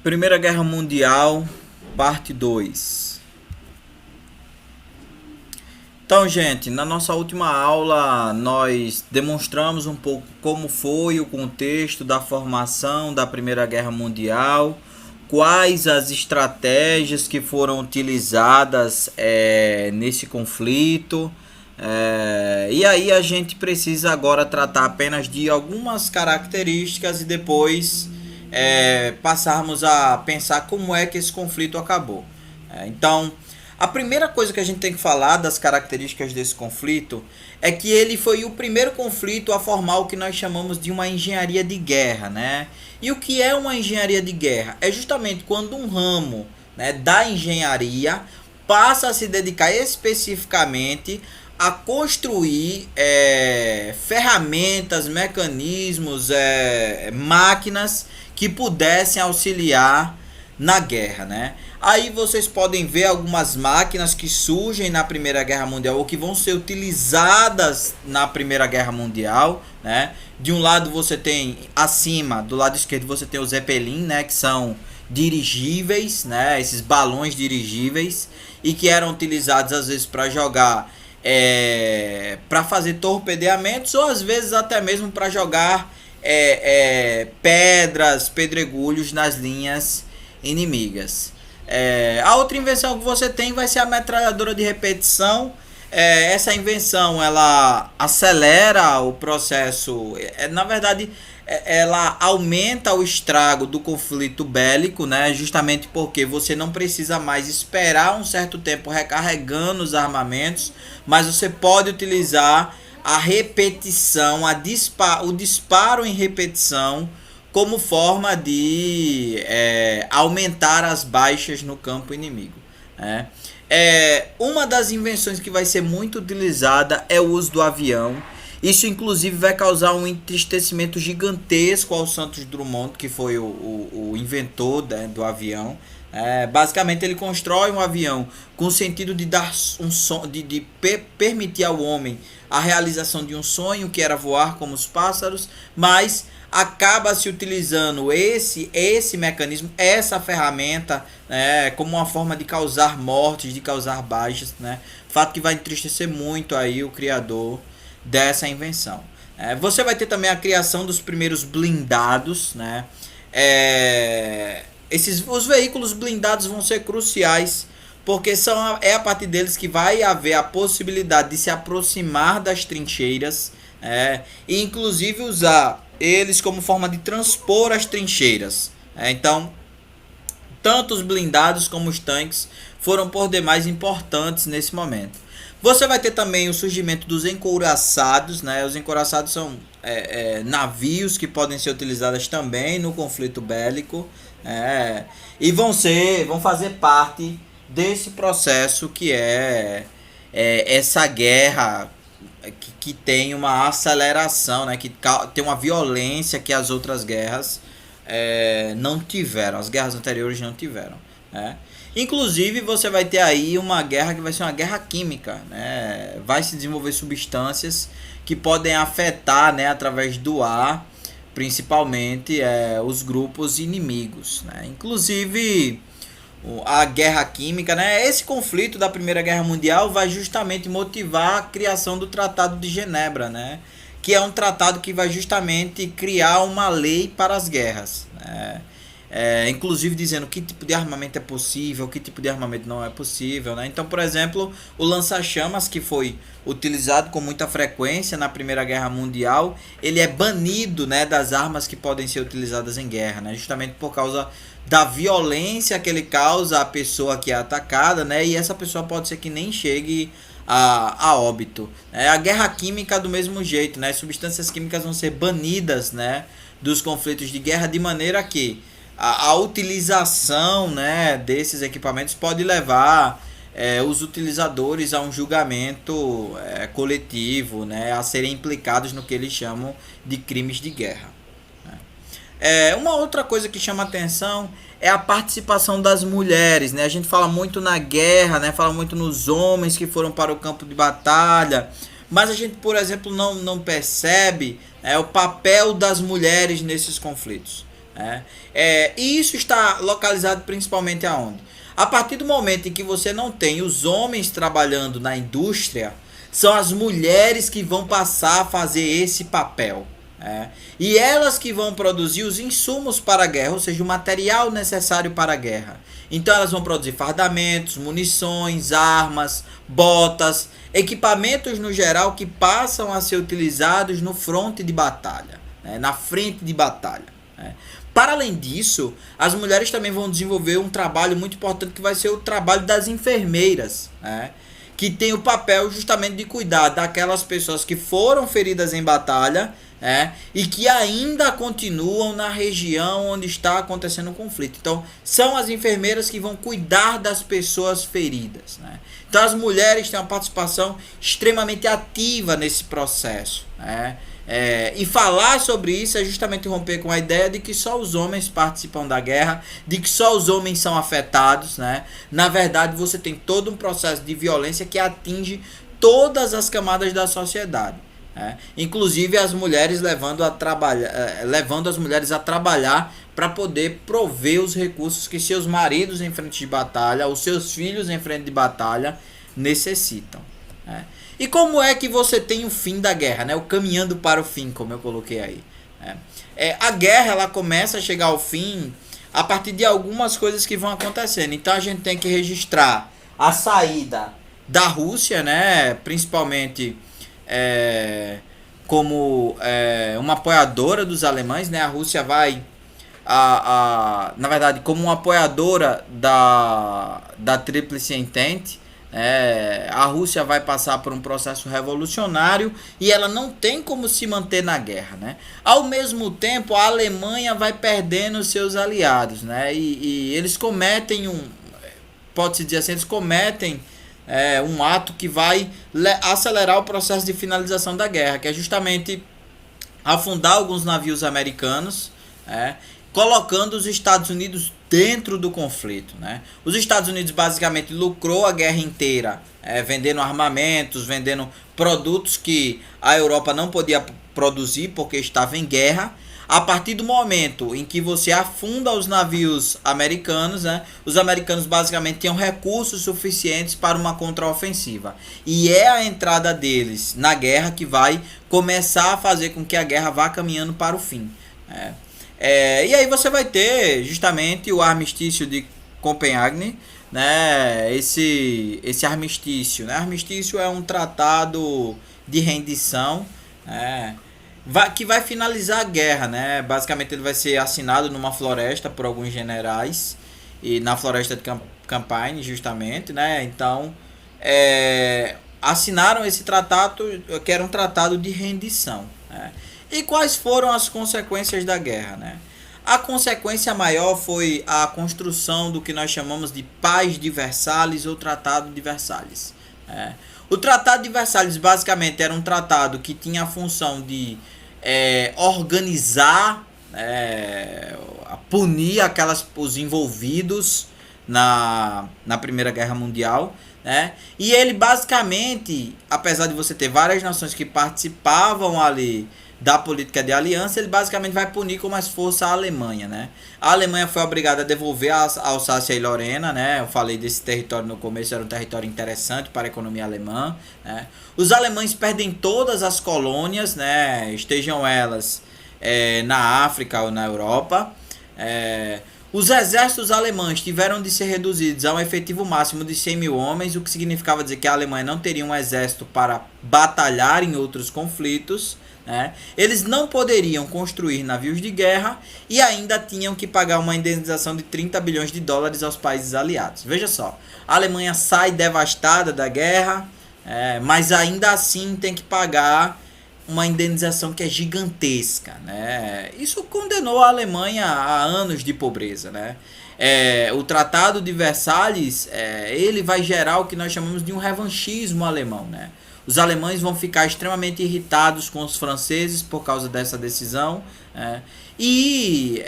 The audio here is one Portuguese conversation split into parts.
Primeira Guerra Mundial, parte 2. Então, gente, na nossa última aula nós demonstramos um pouco como foi o contexto da formação da Primeira Guerra Mundial, quais as estratégias que foram utilizadas nesse conflito. E aí a gente precisa agora tratar apenas de algumas características e depois passarmos a pensar como é que esse conflito acabou. Então, a primeira coisa que a gente tem que falar das características desse conflito é que ele foi o primeiro conflito a formar o que nós chamamos de uma engenharia de guerra, né? E o que é uma engenharia de guerra? É justamente quando um ramo, né, da engenharia passa a se dedicar especificamente a construir ferramentas, mecanismos, máquinas que pudessem auxiliar na guerra, né? Aí vocês podem ver algumas máquinas que surgem na Primeira Guerra Mundial ou que vão ser utilizadas na Primeira Guerra Mundial, né? De um lado você tem, acima, do lado esquerdo você tem os Zeppelin, né? Que são dirigíveis, né? Esses balões dirigíveis e que eram utilizados às vezes para jogar, para fazer torpedeamentos ou às vezes até mesmo para jogar pedras, pedregulhos nas linhas inimigas. A outra invenção que você tem vai ser a metralhadora de repetição. Essa invenção ela acelera o processo, na verdade ela aumenta o estrago do conflito bélico, né? Justamente porque você não precisa mais esperar um certo tempo recarregando os armamentos, mas você pode utilizar a repetição, o disparo em repetição como forma de aumentar as baixas no campo inimigo. Uma das invenções que vai ser muito utilizada é o uso do avião. Isso inclusive vai causar um entristecimento gigantesco ao Santos Dumont, que foi o inventor, né, do avião. Basicamente ele constrói um avião com o sentido de dar um som, de permitir ao homem a realização de um sonho, que era voar como os pássaros, mas acaba se utilizando esse mecanismo, essa ferramenta, como uma forma de causar mortes, de causar baixas, né? Fato que vai entristecer muito aí o criador dessa invenção. Você vai ter também a criação dos primeiros blindados, né? Os veículos blindados vão ser cruciais, porque é a partir deles que vai haver a possibilidade de se aproximar das trincheiras, e inclusive usar eles como forma de transpor as trincheiras. Então, tanto os blindados como os tanques foram por demais importantes nesse momento. Você vai ter também o surgimento dos encouraçados, né? Os encouraçados são navios que podem ser utilizados também no conflito bélico, e vão fazer parte desse processo que essa guerra que tem uma aceleração, né? Que tem uma violência que as outras guerras não tiveram, as guerras anteriores não tiveram, né? Inclusive você vai ter aí uma guerra que vai ser uma guerra química, né? Vai se desenvolver substâncias que podem afetar, né, através do ar, principalmente os grupos inimigos, né? Inclusive a guerra química, né? Esse conflito da Primeira Guerra Mundial vai justamente motivar a criação do Tratado de Genebra, né? Que é um tratado que vai justamente criar uma lei para as guerras, né? Inclusive dizendo que tipo de armamento é possível, que tipo de armamento não é possível, né? Então, por exemplo, o lança-chamas, que foi utilizado com muita frequência na Primeira Guerra Mundial, ele é banido, né, das armas que podem ser utilizadas em guerra, né? Justamente por causa da violência que ele causa à pessoa que é atacada, né? E essa pessoa pode ser que nem chegue a óbito. A guerra química do mesmo jeito, né? Substâncias químicas vão ser banidas, né, dos conflitos de guerra, de maneira que a utilização, né, desses equipamentos pode levar os utilizadores a um julgamento coletivo, né, a serem implicados no que eles chamam de crimes de guerra. Uma outra coisa que chama atenção é a participação das mulheres, né? A gente fala muito na guerra, né? Fala muito nos homens que foram para o campo de batalha, mas a gente, por exemplo, não percebe o papel das mulheres nesses conflitos. E isso está localizado principalmente aonde? A partir do momento em que você não tem os homens trabalhando na indústria, são as mulheres que vão passar a fazer esse papel. E elas que vão produzir os insumos para a guerra, ou seja, o material necessário para a guerra. Então elas vão produzir fardamentos, munições, armas, botas, equipamentos no geral que passam a ser utilizados no fronte de batalha, na frente de batalha. Para além disso, as mulheres também vão desenvolver um trabalho muito importante que vai ser o trabalho das enfermeiras, que tem o papel justamente de cuidar daquelas pessoas que foram feridas em batalha, e que ainda continuam na região onde está acontecendo o conflito. Então, são as enfermeiras que vão cuidar das pessoas feridas. Então, as mulheres têm uma participação extremamente ativa nesse processo. E falar sobre isso é justamente romper com a ideia de que só os homens participam da guerra, de que só os homens são afetados. Na verdade, você tem todo um processo de violência que atinge todas as camadas da sociedade. Inclusive as mulheres levando as mulheres a trabalhar para poder prover os recursos que seus maridos em frente de batalha, os seus filhos em frente de batalha necessitam. E como é que você tem o fim da guerra, o caminhando para o fim, como eu coloquei aí? A guerra ela começa a chegar ao fim a partir de algumas coisas que vão acontecendo. Então a gente tem que registrar a saída da Rússia, principalmente como uma apoiadora dos alemães, a Rússia vai, na verdade, como uma apoiadora da Tríplice Entente. A Rússia vai passar por um processo revolucionário e ela não tem como se manter na guerra. Ao mesmo tempo, a Alemanha vai perdendo seus aliados, e eles cometem pode-se dizer assim, eles cometem um ato que vai acelerar o processo de finalização da guerra, que é justamente afundar alguns navios americanos, colocando os Estados Unidos dentro do conflito. Os Estados Unidos basicamente lucrou a guerra inteira, vendendo armamentos, vendendo produtos que a Europa não podia produzir porque estava em guerra. A partir do momento em que você afunda os navios americanos, os americanos basicamente tinham recursos suficientes para uma contraofensiva. E é a entrada deles na guerra que vai começar a fazer com que a guerra vá caminhando para o fim. E aí você vai ter justamente o armistício de Copenhague, esse armistício. Armistício é um tratado de rendição, que vai finalizar a guerra. Basicamente ele vai ser assinado numa floresta por alguns generais, e na floresta de Campagne justamente. Então assinaram esse tratado, que era um tratado de rendição. E quais foram as consequências da guerra? A consequência maior foi a construção do que nós chamamos de Paz de Versalhes ou Tratado de Versalhes. O Tratado de Versalhes basicamente era um tratado que tinha a função de organizar, punir os envolvidos na Primeira Guerra Mundial. E ele basicamente, apesar de você ter várias nações que participavam ali da política de aliança, ele basicamente vai punir com mais força a Alemanha. A Alemanha foi obrigada a devolver a Alsácia e Lorena. Eu falei desse território no começo, era um território interessante para a economia alemã. Os alemães perdem todas as colônias, estejam elas na África ou na Europa. Os exércitos alemães tiveram de ser reduzidos a um efetivo máximo de 100 mil homens, o que significava dizer que a Alemanha não teria um exército para batalhar em outros conflitos. Eles não poderiam construir navios de guerra e ainda tinham que pagar uma indenização de 30 bilhões de dólares aos países aliados. Veja só, a Alemanha sai devastada da guerra, mas ainda assim tem que pagar uma indenização que é gigantesca. Isso condenou a Alemanha a anos de pobreza. O Tratado de Versalhes ele vai gerar o que nós chamamos de um revanchismo alemão. Os alemães vão ficar extremamente irritados com os franceses por causa dessa decisão, e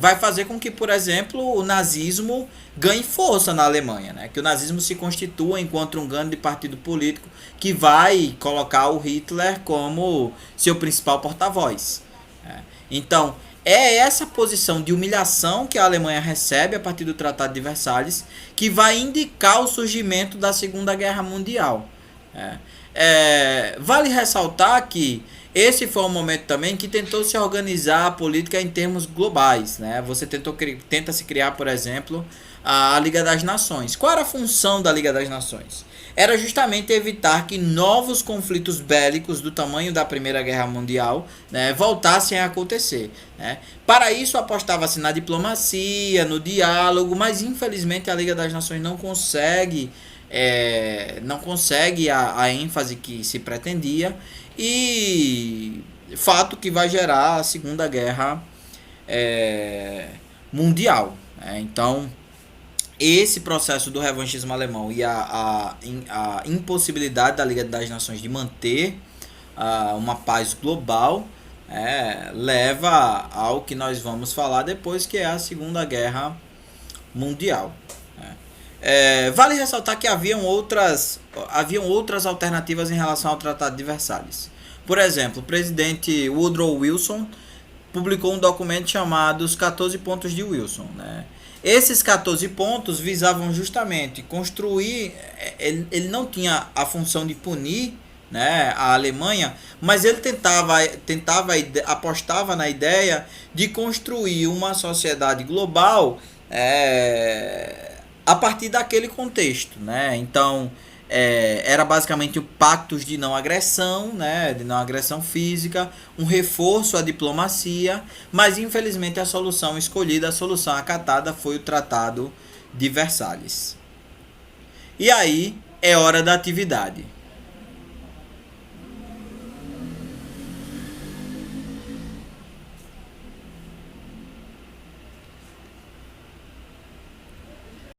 vai fazer com que, por exemplo, o nazismo ganhe força na Alemanha, que o nazismo se constitua enquanto um grande partido político que vai colocar o Hitler como seu principal porta-voz. Então, é essa posição de humilhação que a Alemanha recebe a partir do Tratado de Versalhes que vai indicar o surgimento da Segunda Guerra Mundial. Vale ressaltar que esse foi um momento também que tentou se organizar a política em termos globais, né? Você tenta se criar, por exemplo, a Liga das Nações. Qual era a função da Liga das Nações? Era justamente evitar que novos conflitos bélicos do tamanho da Primeira Guerra Mundial, né, voltassem a acontecer, né? Para isso apostava-se na diplomacia, no diálogo, mas infelizmente a Liga das Nações não consegue a ênfase que se pretendia, e fato que vai gerar a Segunda Guerra Mundial. Então, esse processo do revanchismo alemão e a impossibilidade da Liga das Nações de manter uma paz global leva ao que nós vamos falar depois, que é a Segunda Guerra Mundial. Vale ressaltar que haviam outras alternativas em relação ao Tratado de Versalhes. Por exemplo, o presidente Woodrow Wilson publicou um documento chamado Os 14 Pontos de Wilson, né? Esses 14 pontos visavam justamente construir. Ele não tinha a função de punir, né, a Alemanha, mas ele apostava na ideia de construir uma sociedade global a partir daquele contexto, né? Então, era basicamente o pactos de não agressão, né? De não agressão física, um reforço à diplomacia, mas infelizmente a solução escolhida, a solução acatada foi o Tratado de Versalhes. E aí é hora da atividade.